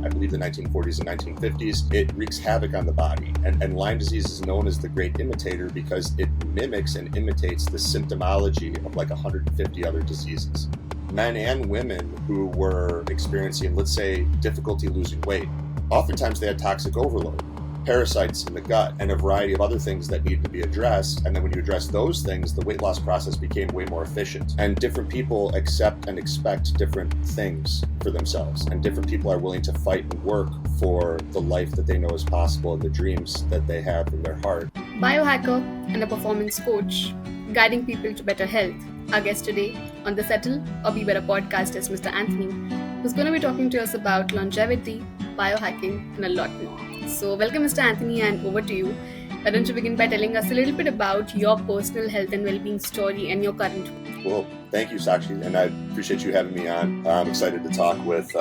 I believe, the 1940s and 1950s. It wreaks havoc on the body. And Lyme disease is known as the great imitator because it mimics and imitates the symptomology of like 150 other diseases. Men and women who were experiencing, let's say, difficulty losing weight, oftentimes they had toxic overload, parasites in the gut, and a variety of other things that needed to be addressed. And then when you address those things, the weight loss process became way more efficient. And different people accept and expect different things for themselves. And different people are willing to fight and work for the life that they know is possible and the dreams that they have in their heart. Biohacker and a performance coach, guiding people to better health. Our guest today on the Settle or Be Better podcast is Mr. Anthony, who's going to be talking to us about longevity, biohacking, and a lot more. So welcome, Mr. Anthony, and over to you. Why don't you begin by telling us a little bit about your personal health and well-being story and your current. Well, thank you, Sakshi, and I appreciate you having me on. I'm excited to talk with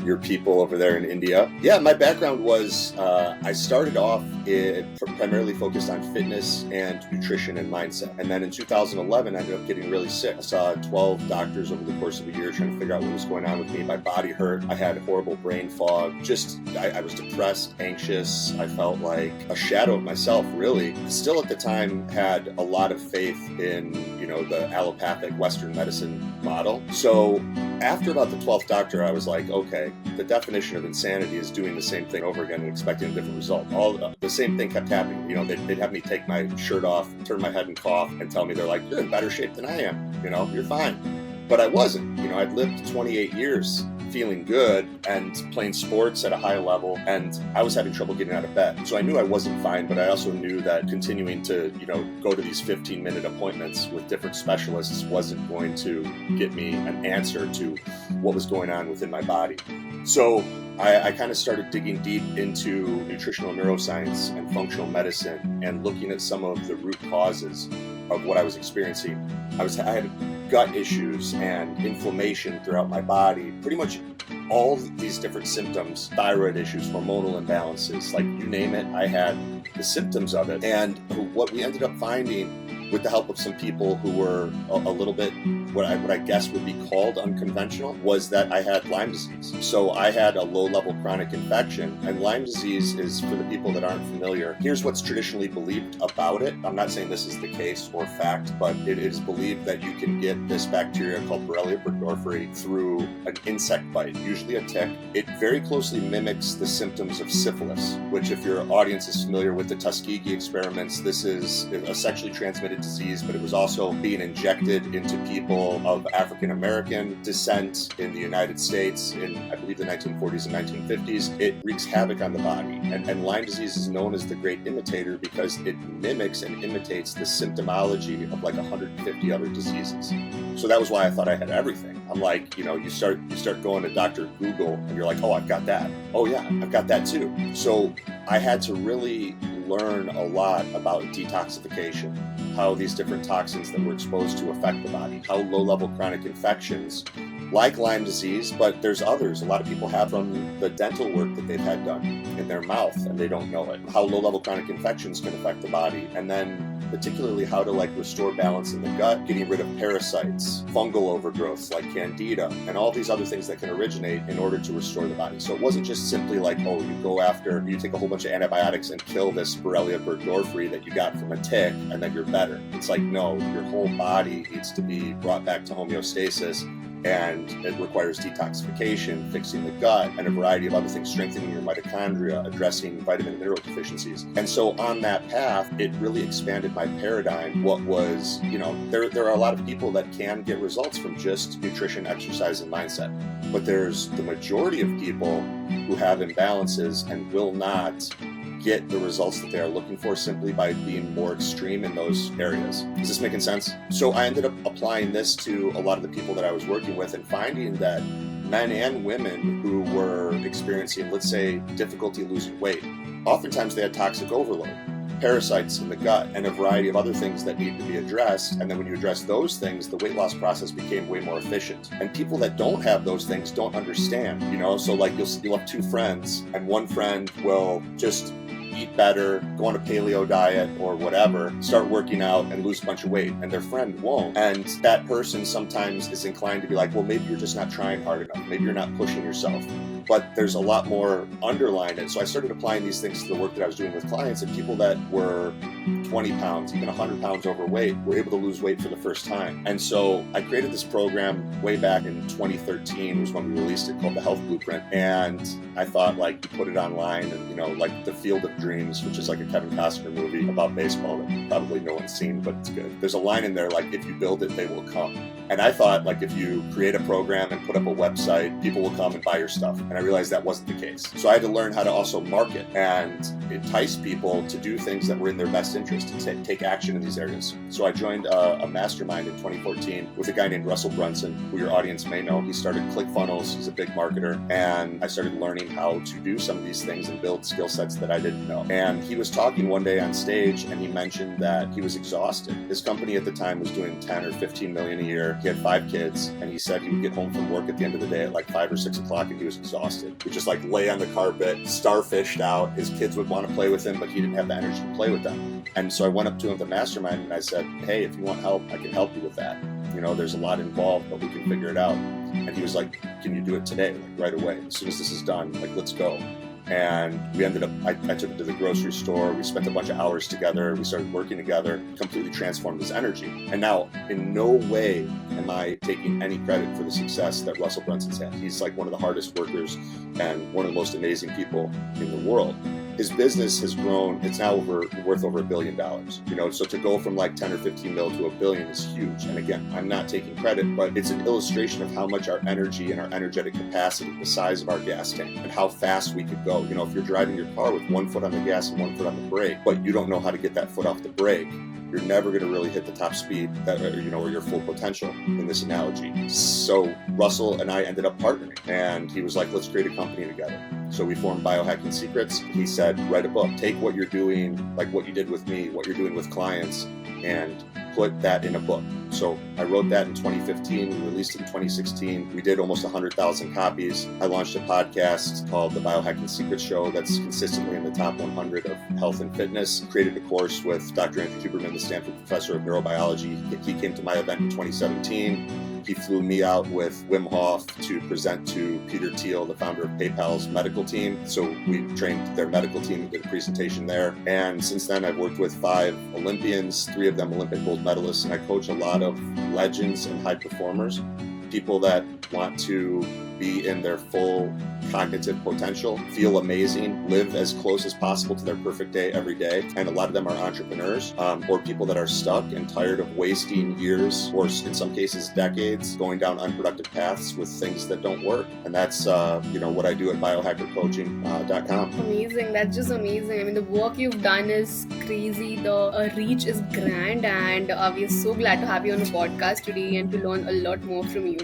your people over there in India. Yeah, my background was I started off primarily focused on fitness and nutrition and mindset. And then in 2011, I ended up getting really sick. I saw 12 doctors over the course of a year trying to figure out what was going on with me. My body hurt. I had horrible brain fog. I was depressed, anxious. I felt like a shadow of myself, really. Still at the time had a lot of faith in, the allopathic Western medicine model. So after about the 12th doctor, I was like, okay, the definition of insanity is doing the same thing over again and expecting a different result. The same thing kept happening. They'd have me take my shirt off, turn my head and cough, and tell me, they're like, you're in better shape than I am. You're fine. But I wasn't. I'd lived 28 years feeling good and playing sports at a high level, and I was having trouble getting out of bed. So I knew I wasn't fine, but I also knew that continuing to, go to these 15-minute appointments with different specialists wasn't going to get me an answer to what was going on within my body. So I kind of started digging deep into nutritional neuroscience and functional medicine and looking at some of the root causes of what I was experiencing. I had gut issues and inflammation throughout my body, pretty much all these different symptoms, thyroid issues, hormonal imbalances, like you name it, I had the symptoms of it. And what we ended up finding, with the help of some people who were a little bit what I guess would be called unconventional, was that I had Lyme disease. So I had a low-level chronic infection, and Lyme disease is, for the people that aren't familiar, here's what's traditionally believed about it. I'm not saying this is the case or fact, but it is believed that you can get this bacteria called Borrelia burgdorferi through an insect bite, usually a tick. It very closely mimics the symptoms of syphilis, which, if your audience is familiar with the Tuskegee experiments, this is a sexually transmitted disease, but it was also being injected into people of African American descent in the United States in, I believe, the 1940s and 1950s. It wreaks havoc on the body. And Lyme disease is known as the great imitator because it mimics and imitates the symptomology of like 150 other diseases. So that was why I thought I had everything. I'm like, you start going to Dr. Google and you're like, oh, I've got that. Oh yeah, I've got that too. So I had to really learn a lot about detoxification, how these different toxins that we're exposed to affect the body, how low-level chronic infections like Lyme disease, but there's others a lot of people have from the dental work that they've had done in their mouth and they don't know it, how low-level chronic infections can affect the body, and then particularly how to restore balance in the gut, getting rid of parasites, fungal overgrowths like candida, and all these other things that can originate in order to restore the body. So it wasn't just simply like, oh, you take a whole bunch of antibiotics and kill this Borrelia burgdorferi that you got from a tick and then you're better. It's like, no, your whole body needs to be brought back to homeostasis, and it requires detoxification, fixing the gut, and a variety of other things, strengthening your mitochondria, addressing vitamin and mineral deficiencies. And so on that path, it really expanded my paradigm. What was, there are a lot of people that can get results from just nutrition, exercise, and mindset. But there's the majority of people who have imbalances and will not get the results that they are looking for simply by being more extreme in those areas. Is this making sense? So I ended up applying this to a lot of the people that I was working with and finding that men and women who were experiencing, let's say, difficulty losing weight, oftentimes they had toxic overload, parasites in the gut, and a variety of other things that need to be addressed. And then when you address those things, the weight loss process became way more efficient. And people that don't have those things don't understand, so like you'll have two friends, and one friend will just eat better, go on a paleo diet or whatever, start working out and lose a bunch of weight, and their friend won't. And that person sometimes is inclined to be like, well, maybe you're just not trying hard enough. Maybe you're not pushing yourself. but there's a lot more underlying it. So I started applying these things to the work that I was doing with clients, and people that were 20 pounds, even 100 pounds overweight, were able to lose weight for the first time. And so I created this program way back in 2013 was when we released it, called the Health Blueprint. And I thought, like, you put it online and, you know, like The Field of Dreams, which is like a Kevin Costner movie about baseball that probably no one's seen, but it's good. There's a line in there, like, if you build it, they will come. And I thought, like, if you create a program and put up a website, people will come and buy your stuff. And I realized that wasn't the case. So I had to learn how to also market and entice people to do things that were in their best interest, to take action in these areas. So I joined a mastermind in 2014 with a guy named Russell Brunson, who your audience may know. He started ClickFunnels. He's a big marketer. And I started learning how to do some of these things and build skill sets that I didn't know. And he was talking one day on stage, and he mentioned that he was exhausted. His company at the time was doing 10 or 15 million a year. He had 5 kids, and he said he would get home from work at the end of the day at like 5 or 6 o'clock, and he was exhausted. He would just like lay on the carpet, starfished out. His kids would want to play with him, but he didn't have the energy to play with them. And so I went up to him at the mastermind and I said, hey, if you want help, I can help you with that. You know, there's a lot involved, but we can figure it out. And he was like, can you do it today? Like right away. As soon as this is done, like, let's go. And we ended up, I took him to the grocery store. We spent a bunch of hours together. We started working together, completely transformed his energy. And now, in no way am I taking any credit for the success that Russell Brunson's had. He's like one of the hardest workers and one of the most amazing people in the world. His business has grown. It's now worth over $1 billion. You know, so to go from like 10 or 15 mil to $1 billion is huge. And again, I'm not taking credit, but it's an illustration of how much our energy and our energetic capacity, the size of our gas tank, and how fast we could go. You know, if you're driving your car with 1 foot on the gas and 1 foot on the brake, but you don't know how to get that foot off the brake, you're never going to really hit the top speed or your full potential in this analogy. So Russell and I ended up partnering, and he was like, let's create a company together. So we formed Biohacking Secrets. He said, write a book, take what you're doing, like what you did with me, what you're doing with clients, and put that in a book. So I wrote that in 2015. We released it in 2016. We did almost 100,000 copies. I launched a podcast called The Biohacking Secrets Show that's consistently in the top 100 of health and fitness. Created a course with Dr. Andrew Huberman, the Stanford professor of neurobiology. He came to my event in 2017. He flew me out with Wim Hof to present to Peter Thiel, the founder of PayPal's medical team. So we trained their medical team and did a presentation there. And since then, I've worked with 5 Olympians, 3 of them Olympic gold medalists, and I coach a lot of legends and high performers, people that want to be in their full cognitive potential, feel amazing, live as close as possible to their perfect day every day. And a lot of them are entrepreneurs or people that are stuck and tired of wasting years, or in some cases decades, going down unproductive paths with things that don't work. And that's what I do at biohackercoaching.com. Amazing. That's just amazing. I mean, the work you've done is crazy. The reach is grand, and we're so glad to have you on the podcast today and to learn a lot more from you.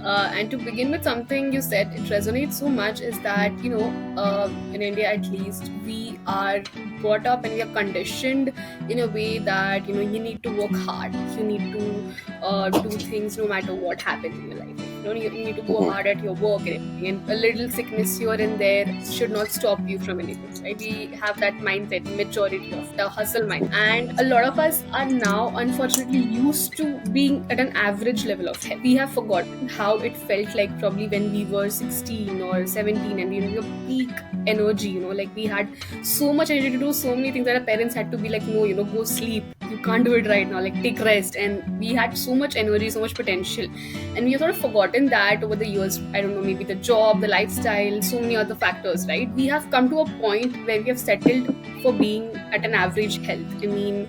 And to begin with, something you said, it resonates so much, is that, in India at least, we are brought up and we are conditioned in a way that, you need to work hard. You need to do things no matter what happens in your life. You need to go hard at your work and everything. And a little sickness here and there should not stop you from anything, right? We have that mindset, maturity of the hustle mind. And a lot of us are now, unfortunately, used to being at an average level of health. We have forgotten how it felt like probably when we were 16 or 17 and we were in the peak energy, like we had so much energy to do so many things that our parents had to be like, no, go sleep. You can't do it right now, like take rest. And we had so much energy, so much potential. And we have sort of forgotten that over the years. I don't know, maybe the job, the lifestyle, so many other factors, right? We have come to a point where we have settled for being at an average health. I mean,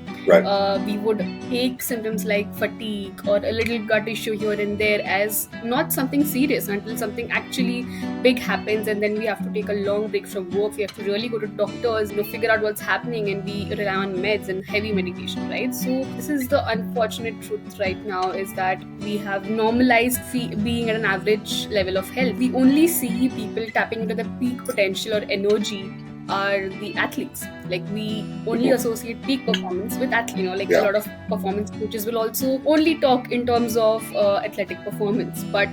we would take symptoms like fatigue or a little gut issue here and there as not something serious until something actually big happens, and then we have to take a long break from work. We have to really go to doctors, figure out what's happening, and we rely on meds and heavy medication, right? So this is the unfortunate truth right now, is that we have normalized being at an average level of health. We only see people tapping into the peak potential or energy are the athletes. Like we only associate peak performance with athlete. Like Yeah. a lot of performance coaches will also only talk in terms of athletic performance, but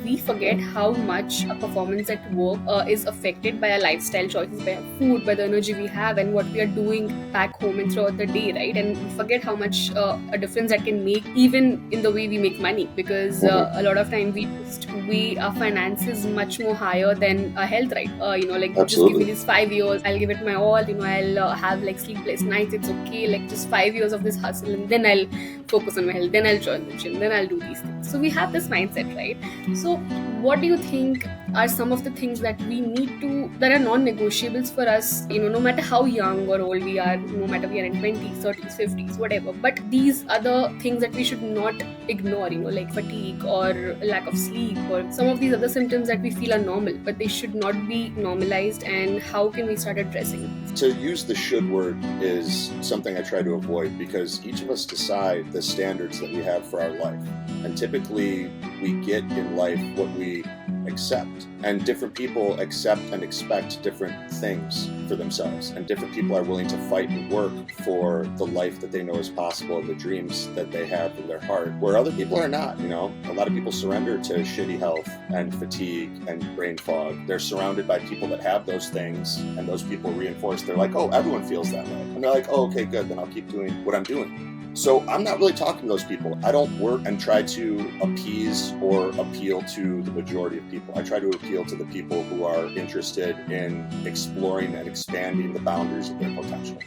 we forget how much a performance at work is affected by our lifestyle choices, by our food, by the energy we have, and what we are doing back home and throughout the day, right? And we forget how much a difference that can make even in the way we make money, because a lot of time we just weigh our finances much more higher than our health, right? Like just give me Absolutely. these 5 years, I'll give it my all. I'll have like sleepless nights. It's okay. Like just 5 years of this hustle, and then I'll focus on my health. Then I'll join the gym. Then I'll do these things. So we have this mindset, right? So what do you think are some of the things that we need to, that are non-negotiables for us, no matter how young or old we are, no matter we are in 20s, 30s, 50s, whatever, but these are the things that we should not ignore, like fatigue or lack of sleep or some of these other symptoms that we feel are normal, but they should not be normalized, and how can we start addressing it? To use the should word is something I try to avoid, because each of us decide the standards that we have for our life. And typically we get in life what we accept, and different people accept and expect different things for themselves, and different people are willing to fight and work for the life that they know is possible and the dreams that they have in their heart, where other people are not. A lot of people surrender to shitty health and fatigue and brain fog. They're surrounded by people that have those things, and those people reinforce. They're like, oh, everyone feels that way, and they're like, oh, okay, good, then I'll keep doing what I'm doing. So I'm not really talking to those people. I don't work and try to appease or appeal to the majority of people. I try to appeal to the people who are interested in exploring and expanding the boundaries of their potential,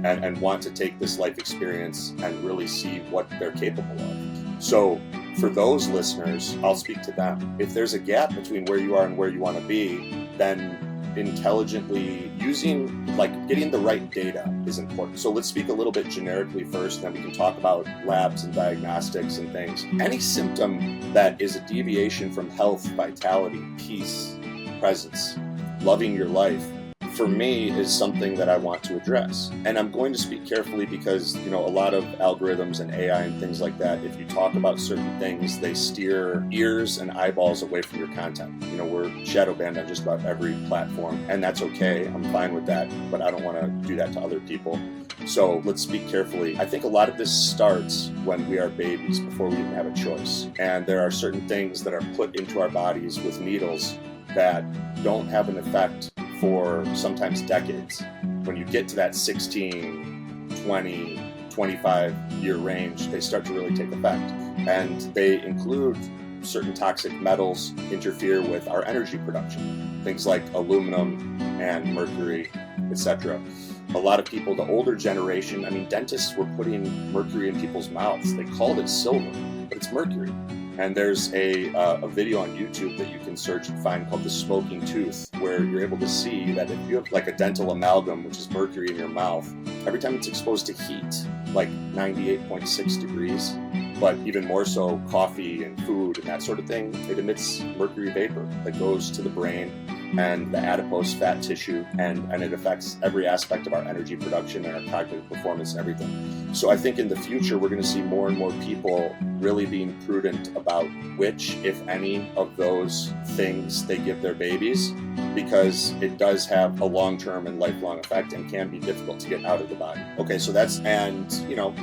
and want to take this life experience and really see what they're capable of. So for those listeners, I'll speak to them. If there's a gap between where you are and where you want to be, then intelligently getting the right data is important. So let's speak a little bit generically first, then we can talk about labs and diagnostics and things. Any symptom that is a deviation from health, vitality, peace, presence, loving your life, for me, is something that I want to address. And I'm going to speak carefully because, a lot of algorithms and AI and things like that, if you talk about certain things, they steer ears and eyeballs away from your content. We're shadow banned on just about every platform, and that's okay. I'm fine with that, but I don't want to do that to other people. So let's speak carefully. I think a lot of this starts when we are babies, before we even have a choice. And there are certain things that are put into our bodies with needles that don't have an effect for sometimes decades. When you get to that 16, 20, 25-year range, they start to really take effect. And they include certain toxic metals interfere with our energy production, things like aluminum and mercury, etc. A lot of people, the older generation, dentists were putting mercury in people's mouths. They called it silver, but it's mercury. And there's a video on YouTube that you can search and find called The Smoking Tooth, where you're able to see that if you have like a dental amalgam, which is mercury in your mouth, every time it's exposed to heat, like 98.6 degrees, but even more so coffee and food and that sort of thing, it emits mercury vapor that goes to the brain and the adipose fat tissue, and it affects every aspect of our energy production and our cognitive performance and everything. So I think in the future, we're going to see more and more people really being prudent about which, if any, of those things they give their babies, because it does have a long-term and lifelong effect and can be difficult to get out of the body. Okay, so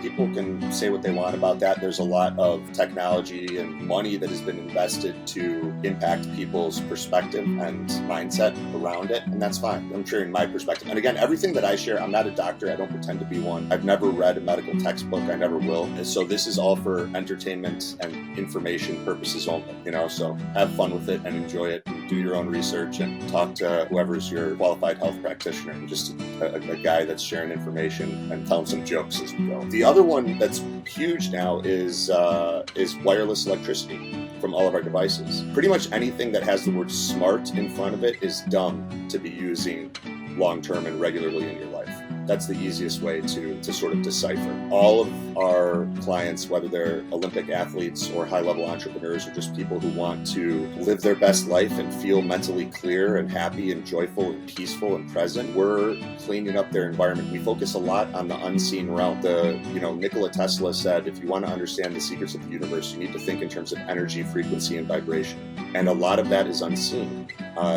people can say what they want about that. There's a lot of technology and money that has been invested to impact people's perspective and mindset around it, and that's fine. I'm sharing my perspective. And again, everything that I share, I'm not a doctor. I don't pretend to be one. I've never read a medical textbook. I never will. And so this is all for entertainment and information purposes only, so have fun with it and enjoy it, and do your own research and talk to whoever's your qualified health practitioner, and just a guy that's sharing information and telling some jokes as we go. The other one that's huge now is wireless electricity from all of our devices. Pretty much anything that has the word smart in front of it is dumb to be using long-term and regularly in your life. That's the easiest way to sort of decipher. All of our clients, whether they're Olympic athletes or high-level entrepreneurs, or just people who want to live their best life and feel mentally clear and happy and joyful and peaceful and present, we're cleaning up their environment. We focus a lot on the unseen realm. Nikola Tesla said, if you want to understand the secrets of the universe, you need to think in terms of energy, frequency, and vibration. And a lot of that is unseen.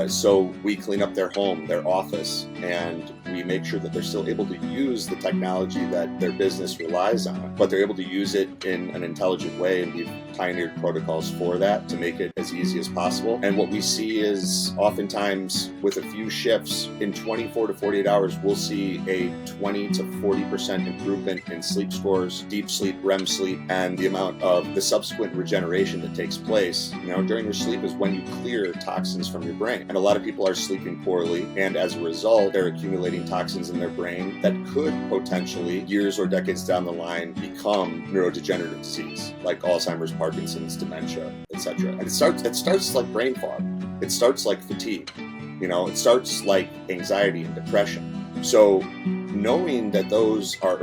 So we clean up their home, their office, and we make sure that they're still able able to use the technology that their business relies on, but they're able to use it in an intelligent way, and we've pioneered protocols for that to make it as easy as possible. And what we see is oftentimes with a few shifts in 24 to 48 hours, we'll see a 20 to 40% improvement in sleep scores, deep sleep, REM sleep, and the amount of the subsequent regeneration that takes place. During your sleep is when you clear toxins from your brain. And a lot of people are sleeping poorly, and as a result, they're accumulating toxins in their brain that could potentially, years or decades down the line, become neurodegenerative disease, like Alzheimer's, Parkinson's, dementia, etc. And it starts like brain fog. It starts like fatigue. It starts like anxiety and depression. So knowing that those are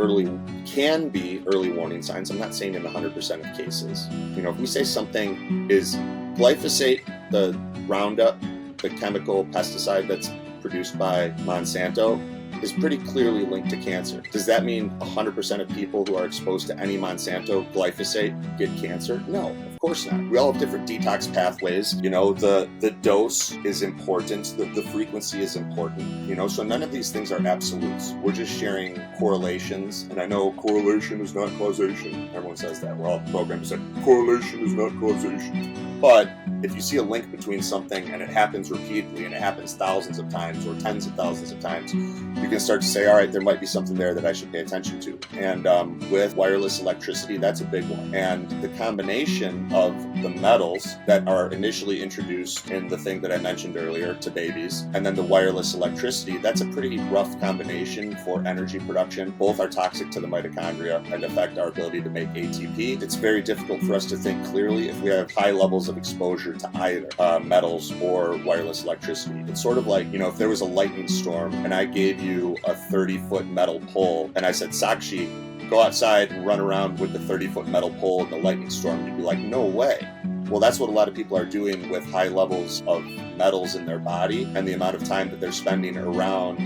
can be early warning signs, I'm not saying in 100% of cases. If we say something is glyphosate, the Roundup, the chemical pesticide that's produced by Monsanto, is pretty clearly linked to cancer. Does that mean 100% of people who are exposed to any Monsanto glyphosate get cancer? No, of course not. We all have different detox pathways. The dose is important. The frequency is important. So none of these things are absolutes. We're just sharing correlations. And I know correlation is not causation. Everyone says that. We're all programmed to say correlation is not causation. But if you see a link between something and it happens repeatedly and it happens thousands of times or tens of thousands of times, you can start to say, all right, there might be something there that I should pay attention to. And with wireless electricity, that's a big one. And the combination of the metals that are initially introduced in the thing that I mentioned earlier to babies, and then the wireless electricity, that's a pretty rough combination for energy production. Both are toxic to the mitochondria and affect our ability to make ATP. It's very difficult for us to think clearly if we have high levels of exposure to either metals or wireless electricity. It's sort of like, if there was a lightning storm and I gave you a 30-foot metal pole and I said, Sakshi, go outside and run around with the 30-foot metal pole in the lightning storm, you'd be like, no way. Well, that's what a lot of people are doing with high levels of metals in their body and the amount of time that they're spending around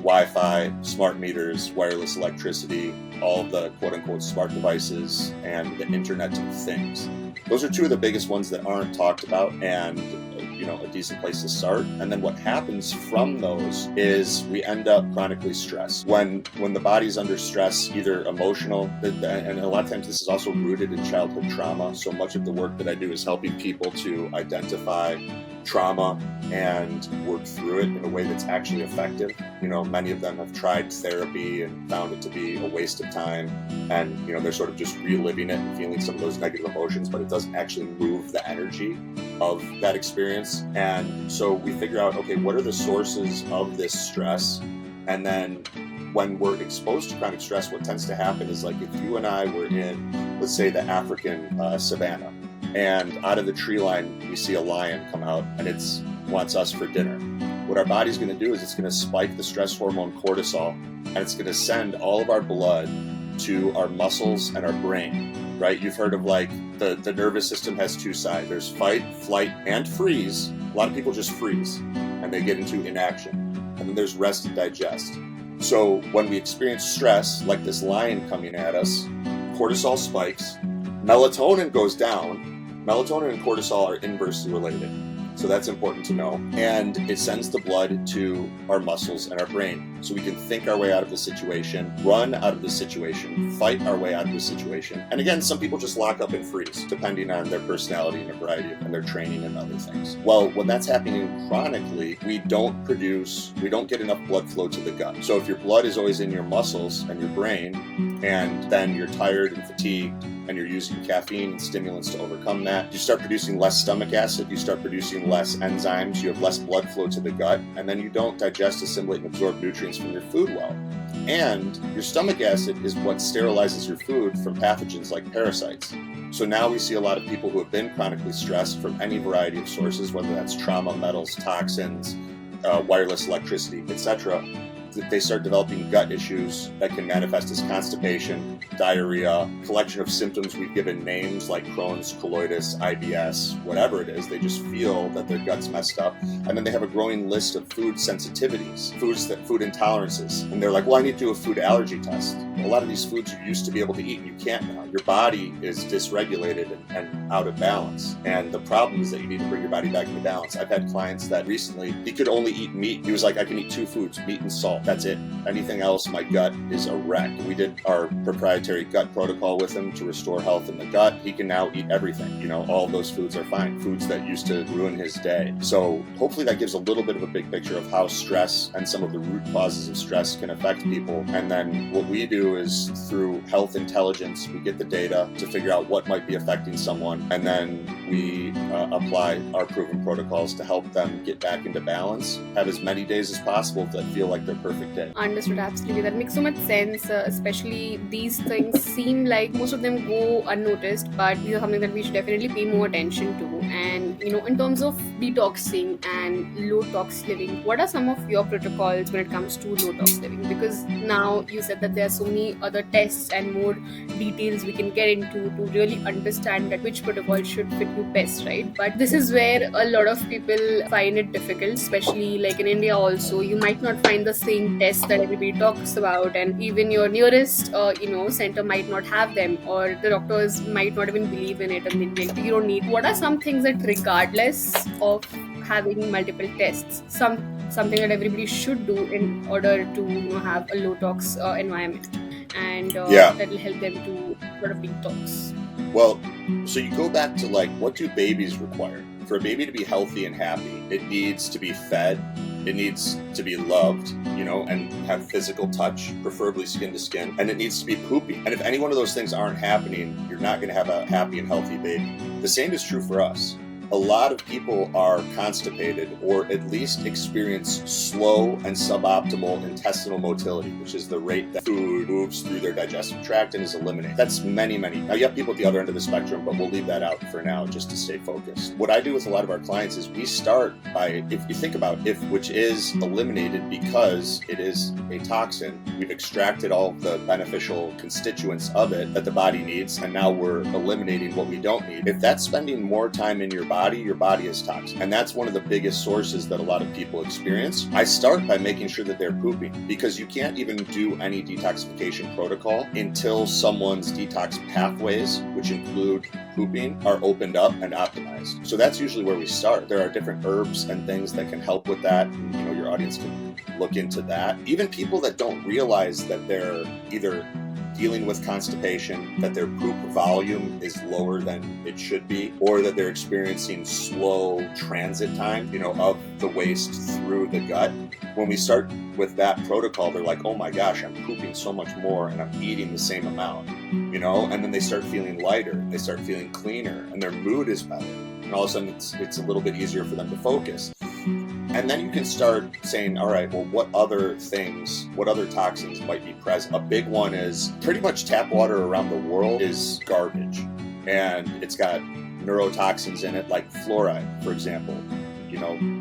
Wi-Fi, smart meters, wireless electricity, all of the quote-unquote smart devices, and the Internet of Things. Those are two of the biggest ones that aren't talked about, and a decent place to start. And then what happens from those is we end up chronically stressed. When the body's under stress, either emotional, and a lot of times this is also rooted in childhood trauma. So much of the work that I do is helping people to identify trauma and work through it in a way that's actually effective. Many of them have tried therapy and found it to be a waste of time, and they're sort of just reliving it and feeling some of those negative emotions, but it doesn't actually move the energy of that experience. And so we figure out, okay, what are the sources of this stress? And then when we're exposed to chronic stress, what tends to happen is, like, if you and I were in, let's say, the African savannah, and out of the tree line we see a lion come out and it wants us for dinner. What our body's going to do is it's going to spike the stress hormone cortisol, and it's going to send all of our blood to our muscles and our brain, right? You've heard of, like, the nervous system has two sides. There's fight, flight, and freeze. A lot of people just freeze and they get into inaction. And then there's rest and digest. So when we experience stress, like this lion coming at us, cortisol spikes, melatonin goes down. Melatonin and cortisol are inversely related. So that's important to know. And it sends the blood to our muscles and our brain. So we can think our way out of the situation, run out of the situation, fight our way out of the situation. And again, some people just lock up and freeze, depending on their personality and a variety of, and their training and other things. Well, when that's happening chronically, we don't get enough blood flow to the gut. So if your blood is always in your muscles and your brain, and then you're tired and fatigued, and you're using caffeine and stimulants to overcome that, you start producing less stomach acid, you start producing less enzymes, you have less blood flow to the gut, and then you don't digest, assimilate, and absorb nutrients from your food well. And your stomach acid is what sterilizes your food from pathogens like parasites. So now we see a lot of people who have been chronically stressed from any variety of sources, whether that's trauma, metals, toxins, wireless electricity, etc., they start developing gut issues that can manifest as constipation, diarrhea, collection of symptoms we've given names like Crohn's, colitis, IBS, whatever it is. They just feel that their gut's messed up. And then they have a growing list of food sensitivities, food intolerances. And they're like, well, I need to do a food allergy test. A lot of these foods you used to be able to eat, you can't now. Your body is dysregulated and out of balance. And the problem is that you need to bring your body back into balance. I've had clients that recently, he could only eat meat. He was like, I can eat two foods, meat and salt. That's it. Anything else, my gut is a wreck. We did our proprietary gut protocol with him to restore health in the gut. He can now eat everything. All those foods are fine. Foods that used to ruin his day. So hopefully that gives a little bit of a big picture of how stress and some of the root causes of stress can affect people. And then what we do is through health intelligence, we get the data to figure out what might be affecting someone. And then we apply our proven protocols to help them get back into balance, have as many days as possible that feel like their perfect day. Understood, absolutely. That makes so much sense, especially these things seem like most of them go unnoticed, but these are something that we should definitely pay more attention to. And, in terms of detoxing and low-tox living, what are some of your protocols when it comes to low-tox living? Because now you said that there are so many other tests and more details we can get into to really understand that which protocol should fit you best, right? But this is where a lot of people find it difficult, especially like in India also. You might not find the same tests that everybody talks about, and even your nearest center might not have them, or the doctors might not even believe in it, and they'd be like, you don't need. What are some things that regardless of having multiple tests, something that everybody should do in order to have a low tox environment, and that will help them to sort of detox? Well, so you go back to what do babies require? For a baby to be healthy and happy, it needs to be fed, it needs to be loved, and have physical touch, preferably skin to skin, and it needs to be poopy. And if any one of those things aren't happening, you're not going to have a happy and healthy baby. The same is true for us. A lot of people are constipated or at least experience slow and suboptimal intestinal motility, which is the rate that food moves through their digestive tract and is eliminated. That's many. Now you have people at the other end of the spectrum, but we'll leave that out for now just to stay focused. What I do with a lot of our clients is we start by, if you think about which is eliminated because it is a toxin, we've extracted all of the beneficial constituents of it that the body needs, and now we're eliminating what we don't need. If that's spending more time in your body is toxic. And that's one of the biggest sources that a lot of people experience. I start by making sure that they're pooping, because you can't even do any detoxification protocol until someone's detox pathways, which include pooping, are opened up and optimized. So that's usually where we start. There are different herbs and things that can help with that. Your audience can look into that. Even people that don't realize that they're either dealing with constipation, that their poop volume is lower than it should be, or that they're experiencing slow transit time, of the waste through the gut. When we start with that protocol, they're like, oh my gosh, I'm pooping so much more and I'm eating the same amount, and then they start feeling lighter, they start feeling cleaner, and their mood is better. And all of a sudden it's a little bit easier for them to focus. And then you can start saying, all right, well, what other toxins might be present? A big one is pretty much tap water around the world is garbage. And it's got neurotoxins in it, like fluoride, for example.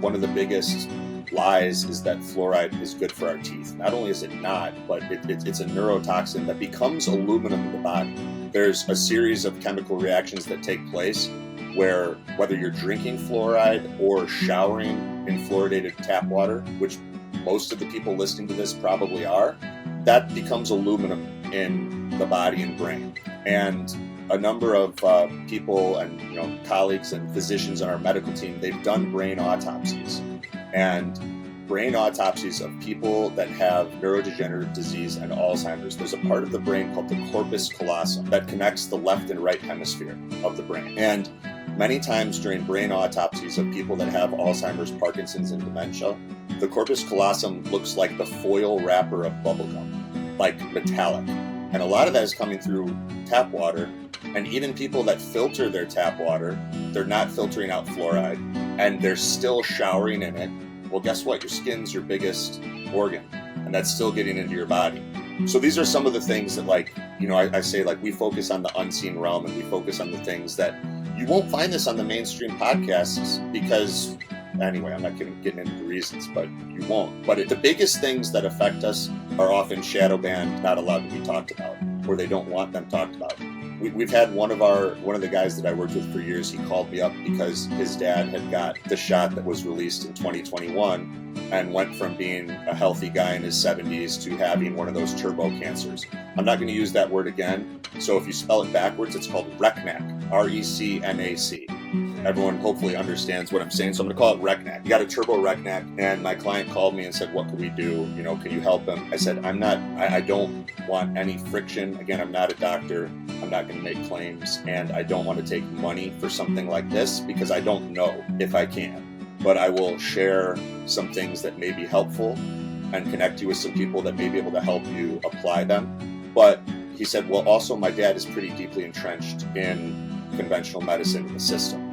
One of the biggest lies is that fluoride is good for our teeth. Not only is it not, but it's a neurotoxin that becomes aluminum in the body. There's a series of chemical reactions that take place where whether you're drinking fluoride or showering in fluoridated tap water, which most of the people listening to this probably are, that becomes aluminum in the body and brain. And a number of people and colleagues and physicians on our medical team, they've done brain autopsies. And brain autopsies of people that have neurodegenerative disease and Alzheimer's, there's a part of the brain called the corpus callosum that connects the left and right hemisphere of the brain. And many times during brain autopsies of people that have Alzheimer's, Parkinson's, and dementia, the corpus callosum looks like the foil wrapper of bubblegum, like metallic. And a lot of that is coming through tap water. And even people that filter their tap water, they're not filtering out fluoride, and they're still showering in it. Well, guess what? Your skin's your biggest organ, and that's still getting into your body. So these are some of the things that I say, we focus on the unseen realm, and we focus on the things that you won't find this on the mainstream podcasts because, anyway, I'm not getting into the reasons, but you won't. But the biggest things that affect us are often shadow banned, not allowed to be talked about, or they don't want them talked about. We've had one of the guys that I worked with for years, he called me up because his dad had got the shot that was released in 2021 and went from being a healthy guy in his 70s to having one of those turbo cancers. I'm not going to use that word again. So if you spell it backwards, it's called RECMAC, RECMAC. everyone hopefully understands what I'm saying. So I'm going to call it rec neck. You got a turbo rec neck, and my client called me and said, what can we do? Can you help him? I said, I don't want any friction. Again, I'm not a doctor. I'm not going to make claims, and I don't want to take money for something like this because I don't know if I can. But I will share some things that may be helpful and connect you with some people that may be able to help you apply them. But he said, well, also my dad is pretty deeply entrenched in conventional medicine in the system.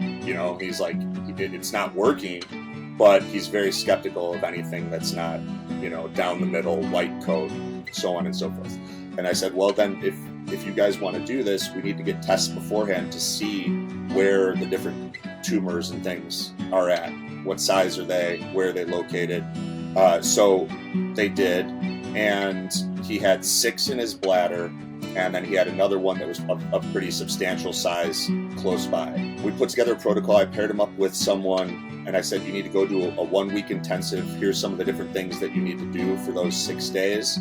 He's like, it's not working, but he's very skeptical of anything that's not, down the middle, white coat, so on and so forth. And I said, well, then if you guys want to do this, we need to get tests beforehand to see where the different tumors and things are at. What size are they? Where are they located? So they did, and he had 6 in his bladder, and then he had another one that was a pretty substantial size close by. We put together a protocol. I paired him up with someone, and I said, you need to go do a 1-week intensive. Here's some of the different things that you need to do for those 6 days.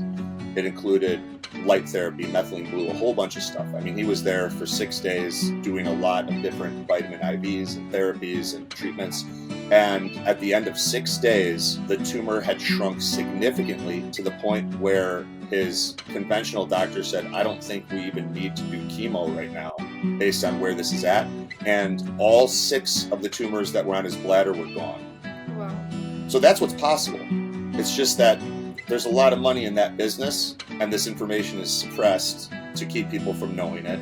It included light therapy, methylene blue, a whole bunch of stuff. I mean, he was there for 6 days doing a lot of different vitamin IVs and therapies and treatments. And at the end of 6 days, the tumor had shrunk significantly to the point where his conventional doctor said, I don't think we even need to do chemo right now based on where this is at. And all 6 of the tumors that were on his bladder were gone. Wow. So that's what's possible. It's just that there's a lot of money in that business, and this information is suppressed to keep people from knowing it.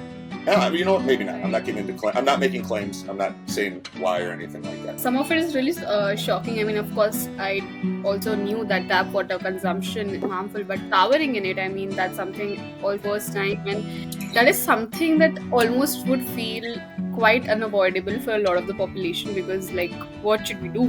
You know what? Maybe not. I'm not getting into I'm not making claims. I'm not saying why or anything like that. Some of it is really shocking. I mean, of course, I also knew that tap water consumption is harmful, but showering in it, I mean, that's something all first time, and that is something that almost would feel quite unavoidable for a lot of the population, because what should we do?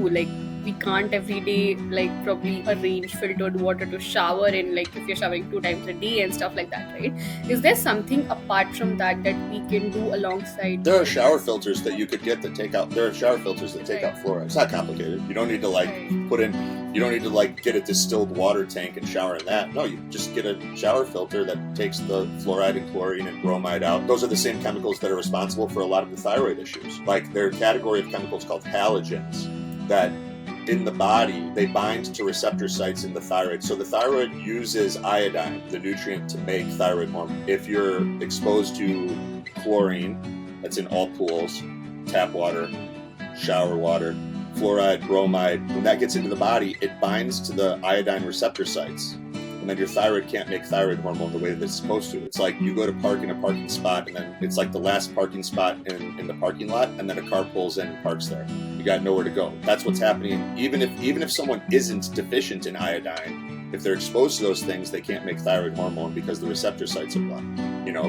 We can't every day probably arrange filtered water to shower in, if you're showering 2 times a day and stuff like that, right? Is there something apart from that we can do alongside? There are shower filters that you could get that take out. There are shower filters that take out fluoride. It's not complicated. You don't need to put in. You don't need to get a distilled water tank and shower in that. No, you just get a shower filter that takes the fluoride and chlorine and bromide out. Those are the same chemicals that are responsible for a lot of the thyroid issues. There are a category of chemicals called halogens that in the body, they bind to receptor sites in the thyroid. So the thyroid uses iodine, the nutrient, to make thyroid hormone. If you're exposed to chlorine, that's in all pools, tap water, shower water, fluoride, bromide, when that gets into the body, it binds to the iodine receptor sites. And then your thyroid can't make thyroid hormone the way that it's supposed to. It's like you go to park in a parking spot, and then it's like the last parking spot in the parking lot, and then a car pulls in and parks there. You got nowhere to go. That's what's happening. Even if someone isn't deficient in iodine, if they're exposed to those things, they can't make thyroid hormone because the receptor sites are blocked.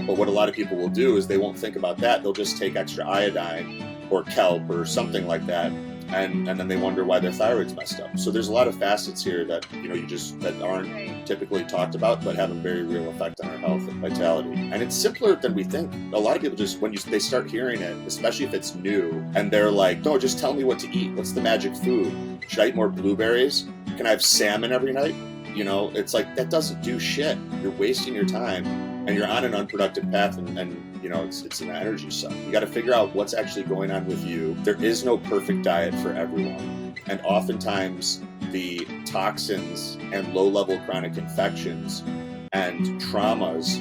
But what a lot of people will do is they won't think about that. They'll just take extra iodine or kelp or something like that, and then they wonder why their thyroid's messed up. So there's a lot of facets here that that aren't typically talked about, but have a very real effect on our health and vitality. And it's simpler than we think. A lot of people just, they start hearing it, especially if it's new, and they're like, no, just tell me what to eat. What's the magic food? Should I eat more blueberries? Can I have salmon every night? It's like, that doesn't do shit. You're wasting your time, and you're on an unproductive path, and it's an energy suck. You got to figure out what's actually going on with you. There is no perfect diet for everyone. And oftentimes the toxins and low-level chronic infections and traumas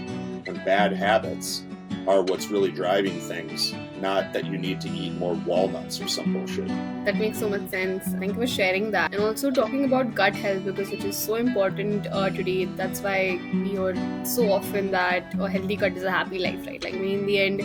and bad habits are what's really driving things, not that you need to eat more walnuts or some bullshit. That makes so much sense. Thank you for sharing that. And also talking about gut health, because it is so important today. That's why we hear so often that a healthy gut is a happy life, right? In the end,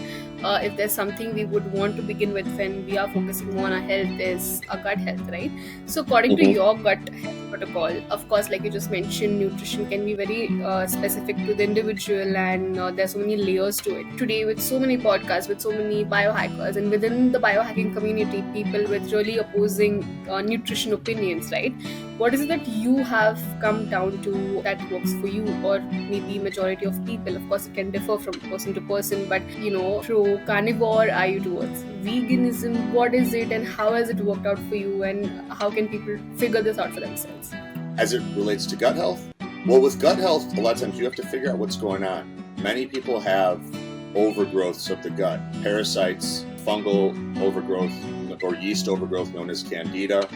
if there's something we would want to begin with when we are focusing more on our health, is our gut health, right? So according to your gut health protocol, of course, like you just mentioned, nutrition can be very specific to the individual, and there's so many layers to it. Today, with so many podcasts, with so many biohackers, and within the biohacking community, people with really opposing nutrition opinions, right? What is it that you have come down to that works for you, or maybe majority of people? Of course, it can differ from person to person, but through carnivore, are you towards veganism? What is it, and how has it worked out for you, and how can people figure this out for themselves? As it relates to gut health? Well, with gut health, a lot of times you have to figure out what's going on. Many people have overgrowths of the gut, parasites, fungal overgrowth, or yeast overgrowth known as candida.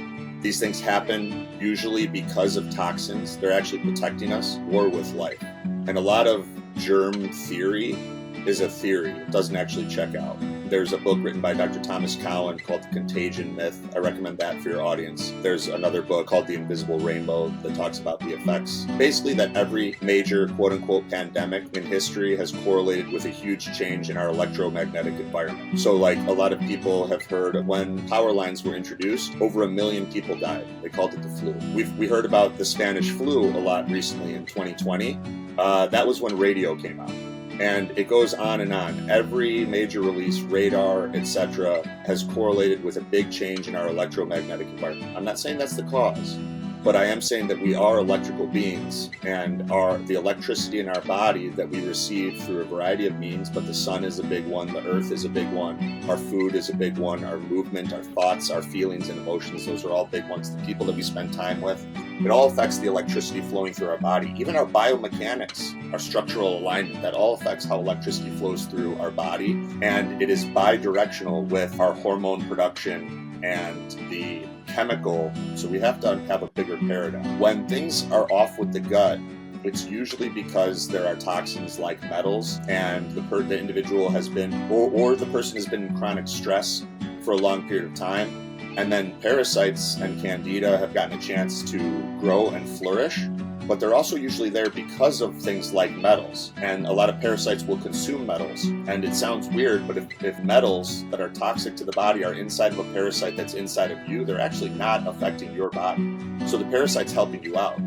These things happen usually because of toxins. They're actually protecting us or with life. And a lot of germ theory is a theory. It doesn't actually check out. There's a book written by Dr. Thomas Cowan called The Contagion Myth. I recommend that for your audience. There's another book called The Invisible Rainbow that talks about the effects. Basically that every major quote-unquote pandemic in history has correlated with a huge change in our electromagnetic environment. So like a lot of people have heard when power lines were introduced, over 1 million people died. They called it the flu. We heard about the Spanish flu a lot recently in 2020. That was when radio came out. And it goes on and on. Every major release, radar, etc., has correlated with a big change in our electromagnetic environment. I'm not saying that's the cause, but I am saying that we are electrical beings, and the electricity in our body that we receive through a variety of means, but the sun is a big one, the earth is a big one, our food is a big one, our movement, our thoughts, our feelings and emotions, those are all big ones. The people that we spend time with, it all affects the electricity flowing through our body. Even our biomechanics, our structural alignment, that all affects how electricity flows through our body. And it is bi-directional with our hormone production and the chemical. So we have to have a bigger paradigm. When things are off with the gut, it's usually because there are toxins like metals, and the individual has been, or the person has been in chronic stress for a long period of time. And then parasites and candida have gotten a chance to grow and flourish, but they're also usually there because of things like metals. And a lot of parasites will consume metals. And it sounds weird, but if metals that are toxic to the body are inside of a parasite that's inside of you, they're actually not affecting your body. So the parasite's helping you out.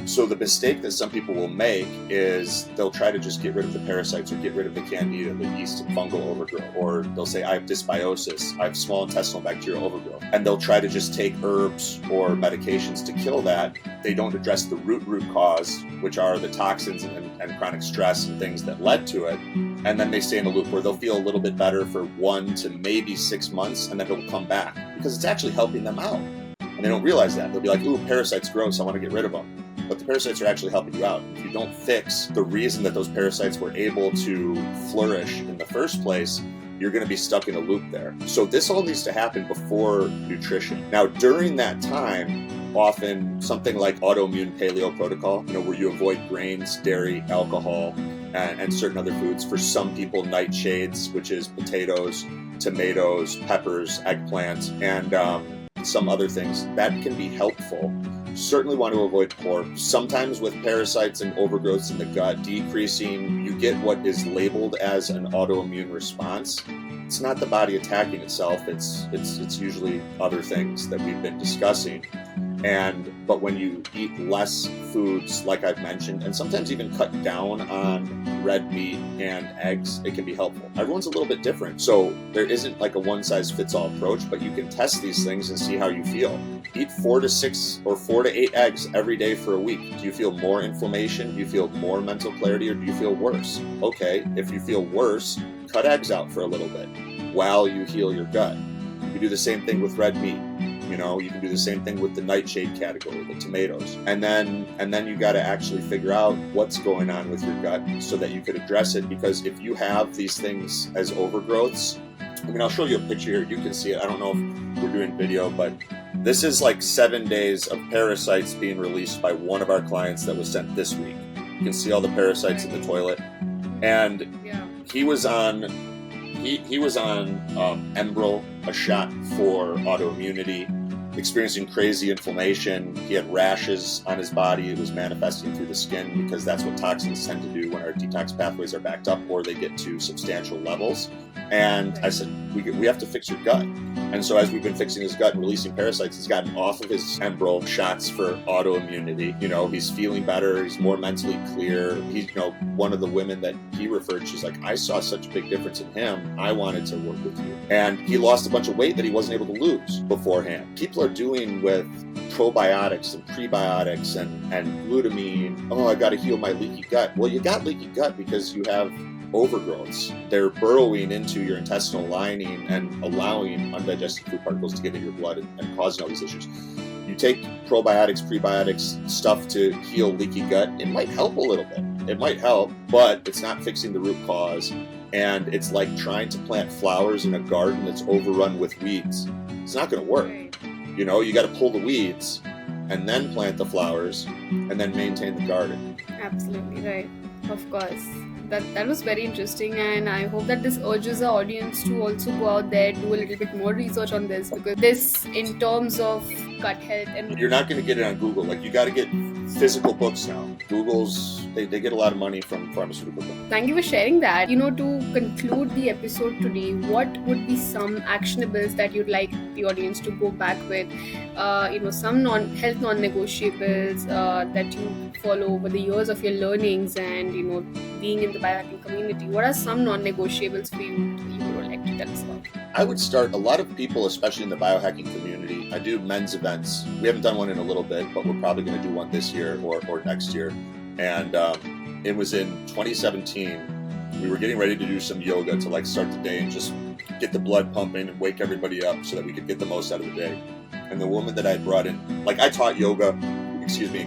So the mistake that some people will make is they'll try to just get rid of the parasites or get rid of the candida, the yeast and fungal overgrowth, or they'll say, I have dysbiosis, I have small intestinal bacterial overgrowth, and they'll try to just take herbs or medications to kill that. They don't address the root cause, which are the toxins and chronic stress and things that led to it, and then they stay in a loop where they'll feel a little bit better for 1 to maybe 6 months, and then it'll come back because it's actually helping them out. And they don't realize that. They'll be like, ooh, parasites gross, I want to get rid of them. But the parasites are actually helping you out. If you don't fix the reason that those parasites were able to flourish in the first place, you're going to be stuck in a loop there. So this all needs to happen before nutrition. Now, during that time, often something like autoimmune paleo protocol, where you avoid grains, dairy, alcohol, and certain other foods. For some people, nightshades, which is potatoes, tomatoes, peppers, eggplant, and some other things, that can be helpful. Certainly want to avoid pork. Sometimes with parasites and overgrowths in the gut, decreasing, you get what is labeled as an autoimmune response. It's not the body attacking itself, it's usually other things that we've been discussing. But when you eat less foods, like I've mentioned, and sometimes even cut down on red meat and eggs, it can be helpful. Everyone's a little bit different. So there isn't like a one-size-fits-all approach, but you can test these things and see how you feel. Eat 4 to 6 or 4 to 8 eggs every day for a week. Do you feel more inflammation? Do you feel more mental clarity, or do you feel worse? Okay, if you feel worse, cut eggs out for a little bit while you heal your gut. You do the same thing with red meat. You can do the same thing with the nightshade category, the tomatoes. And then you got to actually figure out what's going on with your gut so that you could address it. Because if you have these things as overgrowths, I'll show you a picture here. You can see it. I don't know if we're doing video, but this is like 7 days of parasites being released by one of our clients that was sent this week. You can see all the parasites in the toilet. And he was on Enbrel, a shot for autoimmunity, experiencing crazy inflammation. He had rashes on his body. It was manifesting through the skin because that's what toxins tend to do when our detox pathways are backed up or they get to substantial levels. And I said, we have to fix your gut. And so as we've been fixing his gut and releasing parasites, he's gotten off of his Enbrel shots for autoimmunity. He's feeling better. He's more mentally clear. He's, one of the women that he referred, she's like, I saw such a big difference in him. I wanted to work with you. And he lost a bunch of weight that he wasn't able to lose beforehand. People are doing with probiotics and prebiotics and glutamine. Oh, I got to heal my leaky gut. Well, you got leaky gut because you have overgrowths. They're burrowing into your intestinal lining and allowing undigested food particles to get into your blood and causing all these issues. You take probiotics, prebiotics, stuff to heal leaky gut, it might help a little bit. It might help, but it's not fixing the root cause. And it's like trying to plant flowers in a garden that's overrun with weeds. It's not going to work. Right. You know, you got to pull the weeds and then plant the flowers and then maintain the garden. Absolutely right. Of course. That was very interesting, and I hope that this urges our audience to also go out there, do a little bit more research on this, because this, in terms of gut health, and You're not going to get it on Google. Like, you got to get physical books now. Google's, they get a lot of money from pharmaceutical books. thank you for sharing that. To conclude the episode today, what would be some actionables that you'd like the audience to go back with? Some health non-negotiables that you follow over the years of your learnings and being in the biohacking community. What are some non-negotiables for you would like to tell us about? I would start, a lot of people, especially in the biohacking community, I do men's events. We haven't done one in a little bit, but we're probably going to do one this year or next year. And it was in 2017. We were getting ready to do some yoga to start the day and just get the blood pumping and wake everybody up so that we could get the most out of the day. And the woman that I had brought in, I taught yoga,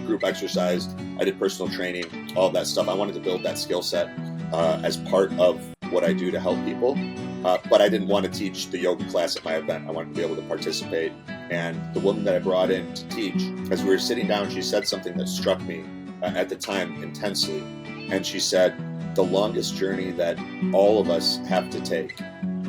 group exercise. I did personal training, all of that stuff. I wanted to build that skill set as part of what I do to help people. But I didn't want to teach the yoga class at my event. I wanted to be able to participate. And the woman that I brought in to teach, as we were sitting down, she said something that struck me at the time intensely. And she said, the longest journey that all of us have to take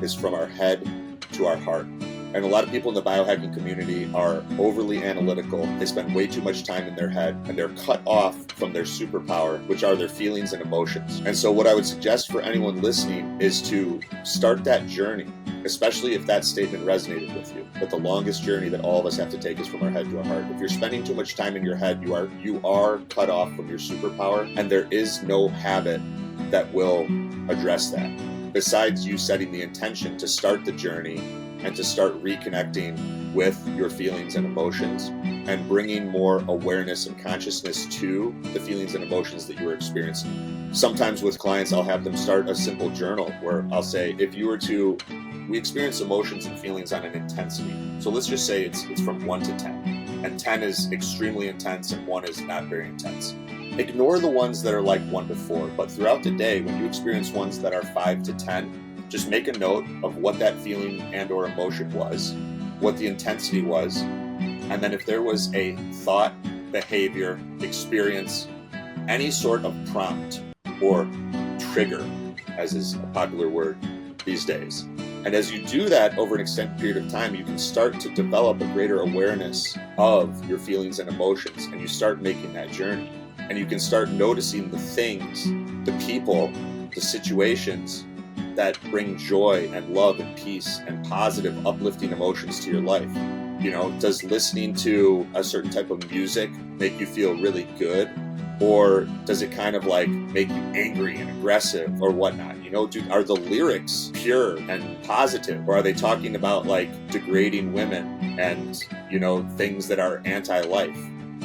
is from our head to our heart. And a lot of people in the biohacking community are overly analytical. They spend way too much time in their head, and they're cut off from their superpower, which are their feelings and emotions. And so what I would suggest for anyone listening is to start that journey, especially if that statement resonated with you, that the longest journey that all of us have to take is from our head to our heart. If you're spending too much time in your head, you are cut off from your superpower, and there is no habit that will address that. Besides you setting the intention to start the journey and to start reconnecting with your feelings and emotions and bringing more awareness and consciousness to the feelings and emotions that you are experiencing. Sometimes with clients, I'll have them start a simple journal where I'll say, we experience emotions and feelings on an intensity. So let's just say it's from 1 to 10. And 10 is extremely intense and 1 is not very intense. Ignore the ones that are like 1 to 4, but throughout the day, when you experience ones that are 5 to 10, just make a note of what that feeling and or emotion was, what the intensity was, and then if there was a thought, behavior, experience, any sort of prompt or trigger, as is a popular word these days. And as you do that over an extended period of time, you can start to develop a greater awareness of your feelings and emotions, and you start making that journey. And you can start noticing the things, the people, the situations that bring joy and love and peace and positive, uplifting emotions to your life. Does listening to a certain type of music make you feel really good? Or does it kind of make you angry and aggressive or whatnot? Are the lyrics pure and positive? Or are they talking about degrading women and, things that are anti-life?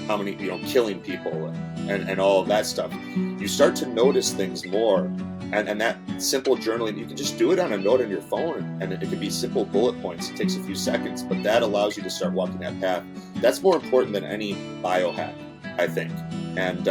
How many, killing people and all of that stuff. You start to notice things more. And that simple journaling, you can just do it on a note on your phone, and it can be simple bullet points. It takes a few seconds, but that allows you to start walking that path. That's more important than any biohack, I think. And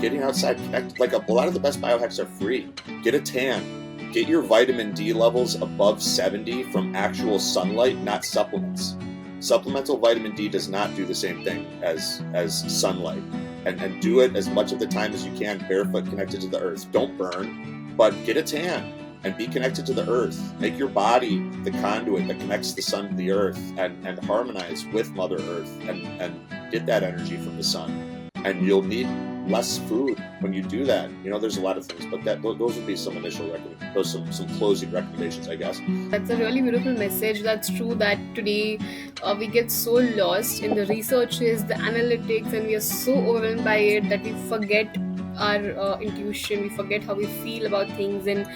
getting outside, connect. A lot of the best biohacks are free. Get a tan. Get your vitamin D levels above 70 from actual sunlight, not supplements. Supplemental vitamin D does not do the same thing as sunlight. And do it as much of the time as you can, barefoot, connected to the earth. Don't burn, but get a tan and be connected to the earth. Make your body the conduit that connects the sun to the earth and harmonize with Mother Earth and get that energy from the sun. And you'll need less food when you do that. There's a lot of things, but those would be some initial some closing recommendations, I guess. That's a really beautiful message. That's true that today we get so lost in the researches, the analytics, and we are so overwhelmed by it that we forget our intuition, we forget how we feel about things, and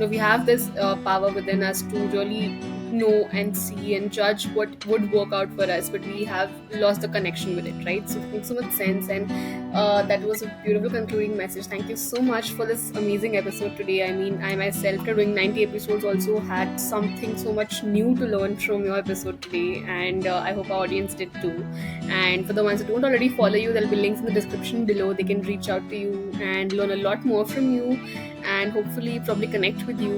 we have this power within us to really know and see and judge what would work out for us, but we have lost the connection with it, right? So it makes so much sense, and that was a beautiful concluding message. Thank you so much for this amazing episode today. I mean, I myself, after doing 90 episodes, also had something so much new to learn from your episode today, and I hope our audience did too. And for the ones who don't already follow you, there'll be links in the description below. They can reach out to you and learn a lot more from you. and hopefully probably connect with you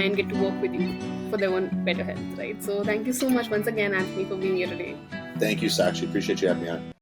and get to work with you for their own better health, right? So thank you so much once again, Anthony, for being here today. Thank you, Sakshi. Appreciate you having me on.